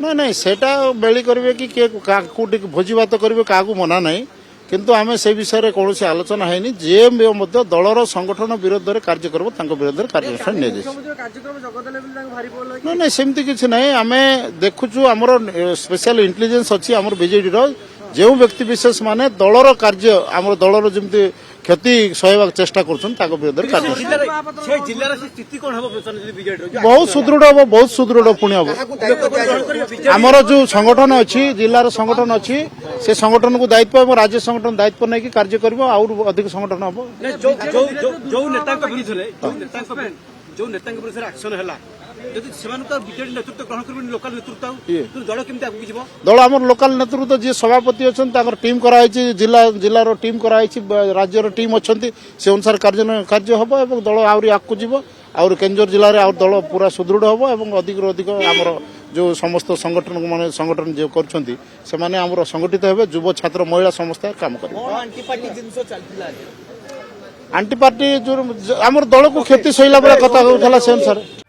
ना ना सेटा बेली करेंगे कि कोटी भोजी भात करेंगे क्या मना ना किंतु आम से विषय में कौन आलोचना है जे दलर संगठन विरोध में कार्य कर विरोध में कार्यानुष्ठान ना ना सेमती किसी ना आम देखुचु आमर स्पेशल इंटेलिजेंस अच्छी आम बीजेडी जो व्यक्ति विशेष माने दलर कार्य आम दलर जमी क्षति सहवा चेष्टा कर विरोध में कार्य बहुत सुदृढ़ हम बहुत सुदृढ़ पुणी हम आमर जो संगठन अच्छी जिलार संगठन अच्छी से संगठन को दायित्व और राज्य संगठन दायित्व नहीं कार्य कर अधिक संगठन हम जो नेता विरुद्ध एक्शन है बीजेडी नेतृत्व ग्रहण कर लोकल नेतृत्व दल केमती दल आम लोकल नेतृत्व जी सभापति अच्छा टीम कराई जिलार टीम कराई राज्यर टीम अच्छा से अनुसार कार्य हम और दल आहरी आगू जीव और केन्दुझर जिले में दल पूरा सुदृढ़ हम और अधिक आमर जो समस्त संगठन मान संगठन जो कर संगठित हे युव छात्र महिला समस्त काम कर आंटी पार्टी जो आम दल को क्षति सहला बेला कथा से अनुसार